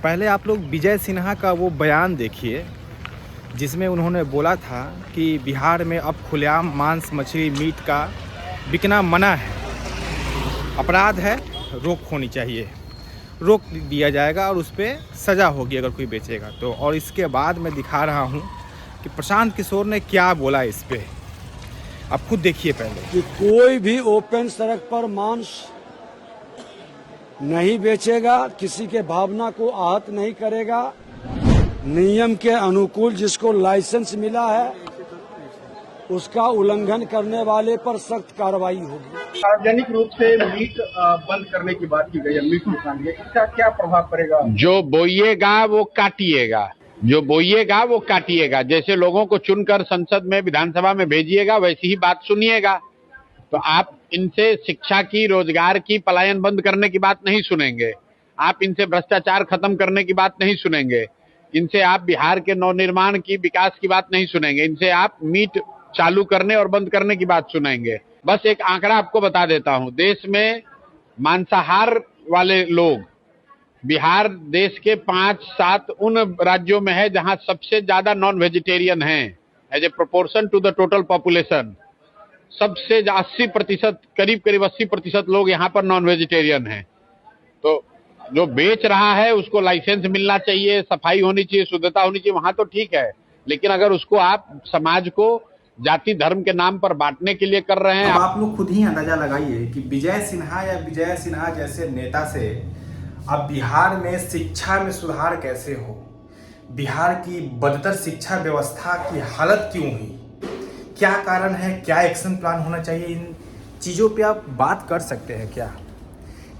पहले आप लोग विजय सिन्हा का वो बयान देखिए जिसमें उन्होंने बोला था कि बिहार में अब खुलेआम मांस मछली मीट का बिकना मना है, अपराध है, रोक होनी चाहिए, रोक दिया जाएगा और उस पर सज़ा होगी अगर कोई बेचेगा तो। और इसके बाद मैं दिखा रहा हूँ कि प्रशांत किशोर ने क्या बोला इस पर, आप खुद देखिए पहले। कि कोई भी ओपन सड़क पर मांस नहीं बेचेगा, किसी के भावना को आहत नहीं करेगा, नियम के अनुकूल जिसको लाइसेंस मिला है उसका उल्लंघन करने वाले पर सख्त कार्रवाई होगी। सार्वजनिक रूप से मीट बंद करने की बात की गई है, मीट दुकान में इसका क्या प्रभाव पड़ेगा? जो बोइएगा वो काटिएगा, जो बोइएगा वो काटिएगा। जैसे लोगों को चुनकर संसद में, विधानसभा में भेजिएगा वैसी ही बात सुनिएगा। तो आप इनसे शिक्षा की, रोजगार की, पलायन बंद करने की बात नहीं सुनेंगे। आप इनसे भ्रष्टाचार खत्म करने की बात नहीं सुनेंगे। इनसे आप बिहार के नवनिर्माण की, विकास की बात नहीं सुनेंगे। इनसे आप मीट चालू करने और बंद करने की बात सुनेंगे। बस एक आंकड़ा आपको बता देता हूं, देश में मांसाहार वाले लोग, बिहार देश के 5-7 उन राज्यों में है जहां सबसे ज्यादा नॉन वेजिटेरियन हैं। As a proportion to the total population सबसे 80%, करीब 80% लोग यहाँ पर नॉन वेजिटेरियन हैं। तो जो बेच रहा है उसको लाइसेंस मिलना चाहिए, सफाई होनी चाहिए, शुद्धता होनी चाहिए, वहां तो ठीक है। लेकिन अगर उसको आप समाज को जाति धर्म के नाम पर बांटने के लिए कर रहे हैं। अब आप लोग खुद ही अंदाजा लगाइए कि विजय सिन्हा या विजय सिन्हा जैसे नेता से अब बिहार में शिक्षा में सुधार कैसे हो, बिहार की बदतर शिक्षा व्यवस्था की हालत क्यों हुई, क्या कारण है, क्या एक्शन प्लान होना चाहिए, इन चीज़ों पे आप बात कर सकते हैं क्या,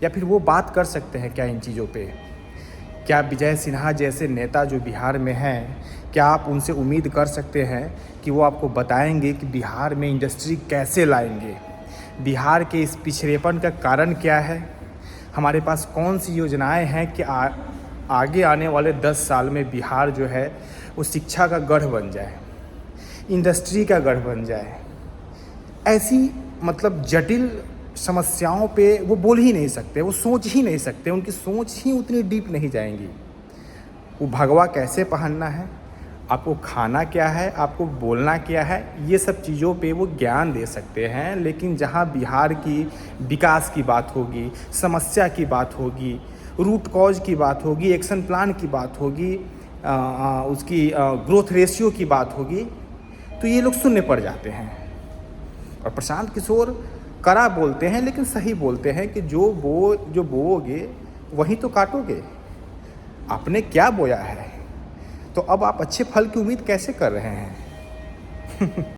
या फिर वो बात कर सकते हैं क्या इन चीज़ों पे? क्या विजय सिन्हा जैसे नेता जो बिहार में हैं, क्या आप उनसे उम्मीद कर सकते हैं कि वो आपको बताएंगे कि बिहार में इंडस्ट्री कैसे लाएंगे, बिहार के इस पिछड़ेपन का कारण क्या है, हमारे पास कौन सी योजनाएं हैं कि आगे आने वाले 10 साल में बिहार जो है वो शिक्षा का गढ़ बन जाए, इंडस्ट्री का गढ़ बन जाए। ऐसी मतलब जटिल समस्याओं पे वो बोल ही नहीं सकते, वो सोच ही नहीं सकते, उनकी सोच ही उतनी डीप नहीं जाएंगी। वो भगवा कैसे पहनना है, आपको खाना क्या है, आपको बोलना क्या है, ये सब चीज़ों पे वो ज्ञान दे सकते हैं। लेकिन जहाँ बिहार की विकास की बात होगी, समस्या की बात होगी, रूट कॉज की बात होगी, एक्शन प्लान की बात होगी, उसकी ग्रोथ रेशियो की बात होगी, तो ये लोग शून्य पड़ जाते हैं। और प्रशांत किशोर कड़ा बोलते हैं लेकिन सही बोलते हैं कि जो बोओगे वही तो काटोगे। आपने क्या बोया है, तो अब आप अच्छे फल की उम्मीद कैसे कर रहे हैं?